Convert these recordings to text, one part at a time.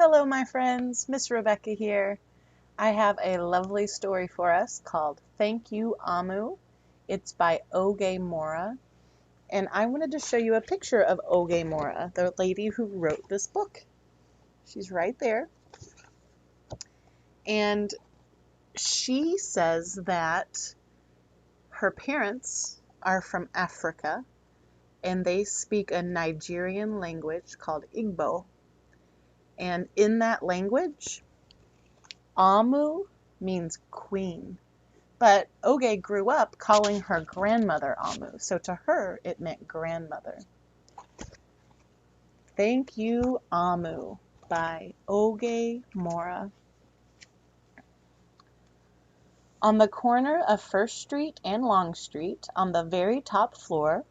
Hello, my friends. Miss Rebecca here. I have a lovely story for us called Thank You, Amu. It's by Oge Mora. And I wanted to show you a picture of Oge Mora, the lady who wrote this book. She's right there. And she says that her parents are from Africa and they speak a Nigerian language called Igbo. And in that language, Amu means queen. But Oge grew up calling her grandmother Amu, so to her it meant grandmother. Thank You, Amu by Oge Mora. On the corner of First Street and Long Street, on the very top floor,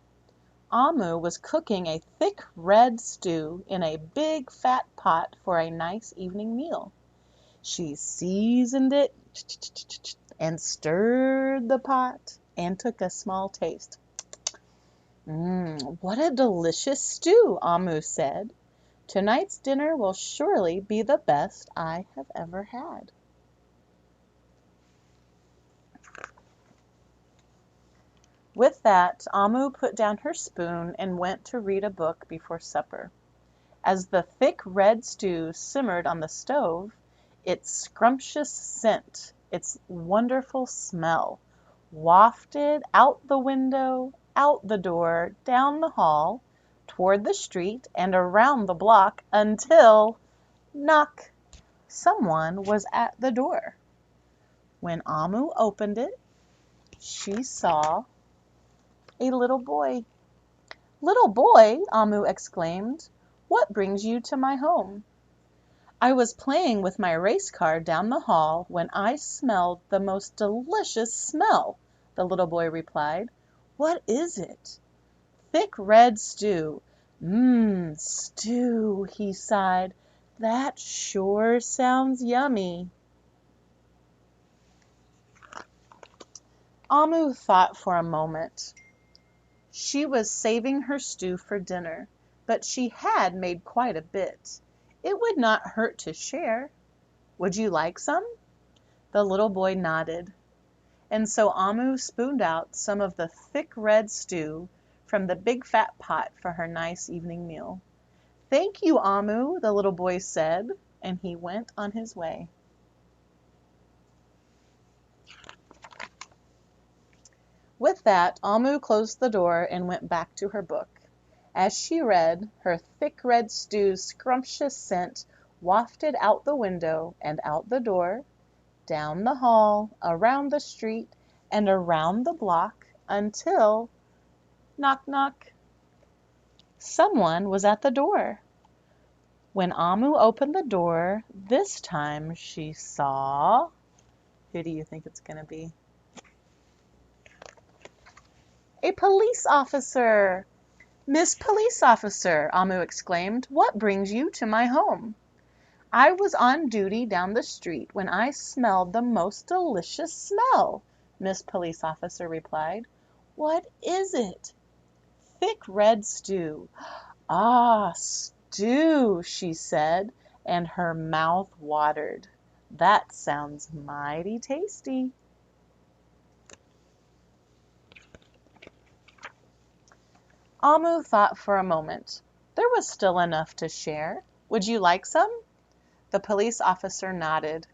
Amu was cooking a thick red stew in a big fat pot for a nice evening meal. She seasoned it and stirred the pot and took a small taste. What a delicious stew, Amu said. Tonight's dinner will surely be the best I have ever had. With that, Amu put down her spoon and went to read a book before supper. As the thick red stew simmered on the stove, its scrumptious scent, its wonderful smell, wafted out the window, out the door, down the hall, toward the street, and around the block until, knock, someone was at the door. When Amu opened it, she saw a little boy. "Little boy," Amu exclaimed, "what brings you to my home?" "I was playing with my race car down the hall when I smelled the most delicious smell," the little boy replied. "What is it?" "Thick red stew." Stew," he sighed. "That sure sounds yummy." Amu thought for a moment. She was saving her stew for dinner, but she had made quite a bit. It would not hurt to share. "Would you like some?" The little boy nodded. And so Amu spooned out some of the thick red stew from the big fat pot for her nice evening meal. "Thank you, Amu," the little boy said, and he went on his way. With that, Amu closed the door and went back to her book. As she read, her thick red stew's scrumptious scent wafted out the window and out the door, down the hall, around the street, and around the block until, knock, knock, someone was at the door. When Amu opened the door, this time she saw... Who do you think it's going to be? A police officer! "Miss Police Officer," Amu exclaimed, "what brings you to my home?" "I was on duty down the street when I smelled the most delicious smell," Miss Police Officer replied. "What is it?" "Thick red stew." "Ah, stew," she said, and her mouth watered. "That sounds mighty tasty." Amu thought for a moment. There was still enough to share. "Would you like some?" The police officer nodded.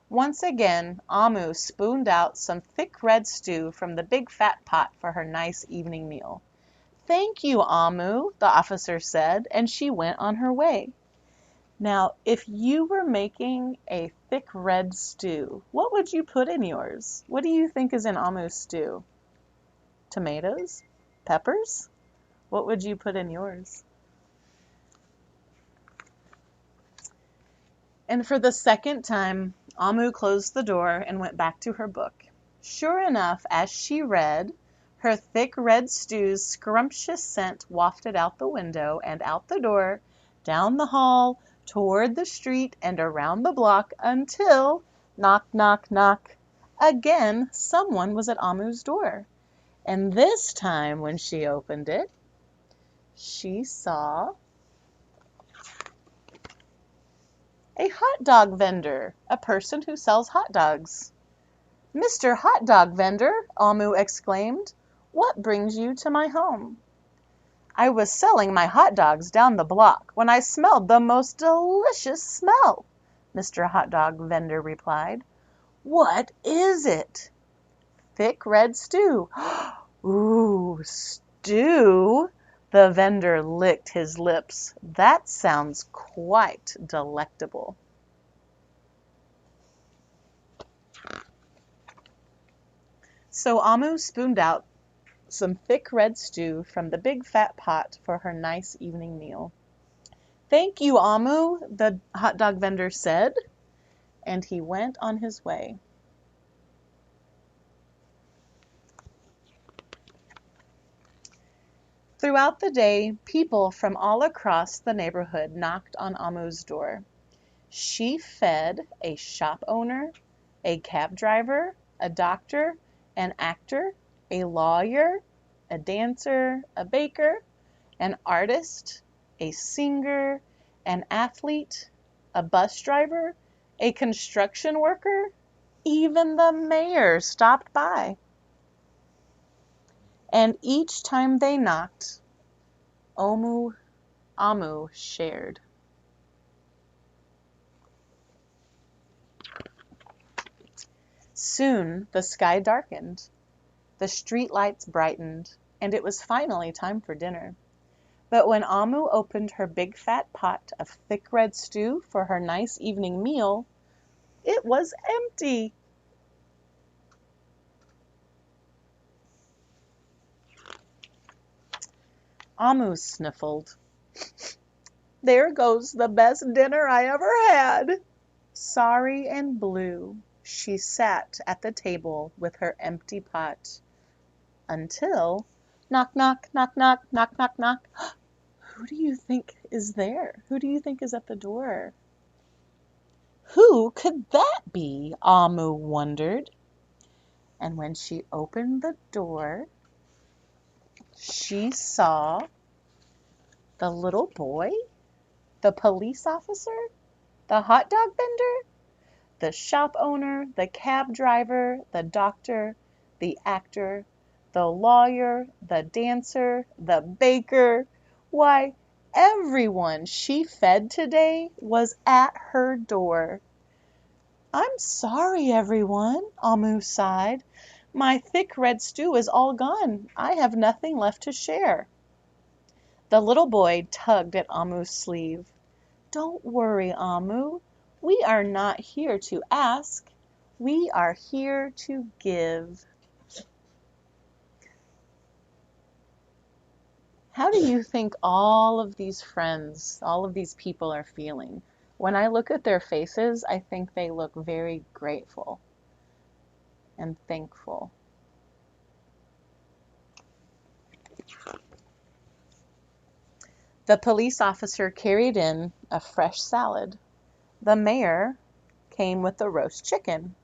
Once again, Amu spooned out some thick red stew from the big fat pot for her nice evening meal. "Thank you, Amu," the officer said, and she went on her way. Now, if you were making a thick red stew, what would you put in yours? What do you think is in Amu's stew? Tomatoes? Peppers? What would you put in yours? And for the second time, Amu closed the door and went back to her book. Sure enough, as she read, her thick red stew's scrumptious scent wafted out the window and out the door, down the hall, toward the street, and around the block until, knock, knock, knock, again someone was at Amu's door. And this time when she opened it, she saw A hot dog vendor, a person who sells hot dogs. Mr. Hot Dog Vendor, Amu exclaimed, what brings you to my home? I was selling my hot dogs down the block when I smelled the most delicious smell, Mr. Hot Dog Vendor replied. What is it? Thick red stew. Ooh, stew? The vendor licked his lips. That sounds quite delectable. So Amu spooned out some thick red stew from the big fat pot for her nice evening meal. Thank you, Amu, the hot dog vendor said, and he went on his way. Throughout the day, people from all across the neighborhood knocked on Amu's door. She fed a shop owner, a cab driver, a doctor, an actor, a lawyer, a dancer, a baker, an artist, a singer, an athlete, a bus driver, a construction worker, even the mayor stopped by. And each time they knocked, Amu shared. Soon the sky darkened, the street lights brightened, and it was finally time for dinner. But when Amu opened her big fat pot of thick red stew for her nice evening meal, it was empty. Amu sniffled. There goes the best dinner I ever had. Sorry and blue, she sat at the table with her empty pot until knock, knock, knock, knock, knock, knock, knock. Who do you think is there? Who do you think is at the door? Who could that be? Amu wondered. And when she opened the door, she saw the little boy, the police officer, the hot dog vendor, the shop owner, the cab driver, the doctor, the actor, the lawyer, the dancer, the baker. Why, everyone she fed today was at her door. I'm sorry, everyone, Amu sighed. My thick red stew is all gone. I have nothing left to share. The little boy tugged at Amu's sleeve. Don't worry, Amu. We are not here to ask. We are here to give. How do you think all of these friends, all of these people are feeling? When I look at their faces, I think they look very grateful and thankful. The police officer carried in a fresh salad. The mayor came with a roast chicken.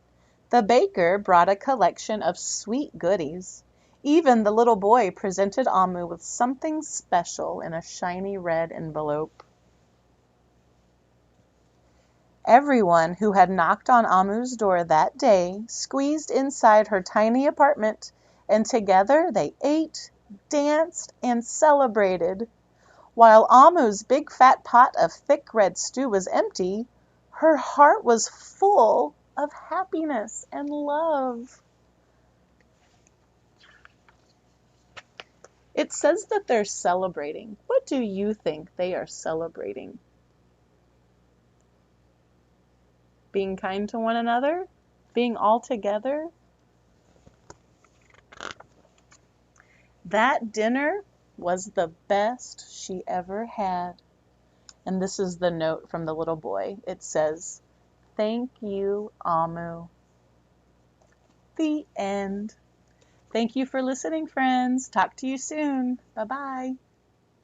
The baker brought a collection of sweet goodies. Even the little boy presented Amu with something special in a shiny red envelope. Everyone who had knocked on Amu's door that day squeezed inside her tiny apartment, and together they ate, danced, and celebrated. While Amu's big fat pot of thick red stew was empty, her heart was full of happiness and love. It says that they're celebrating. What do you think they are celebrating? Being kind to one another? Being all together? That dinner was the best she ever had. And this is the note from the little boy. It says, "Thank you, Amu." The end. Thank you for listening, friends. Talk to you soon. Bye-bye.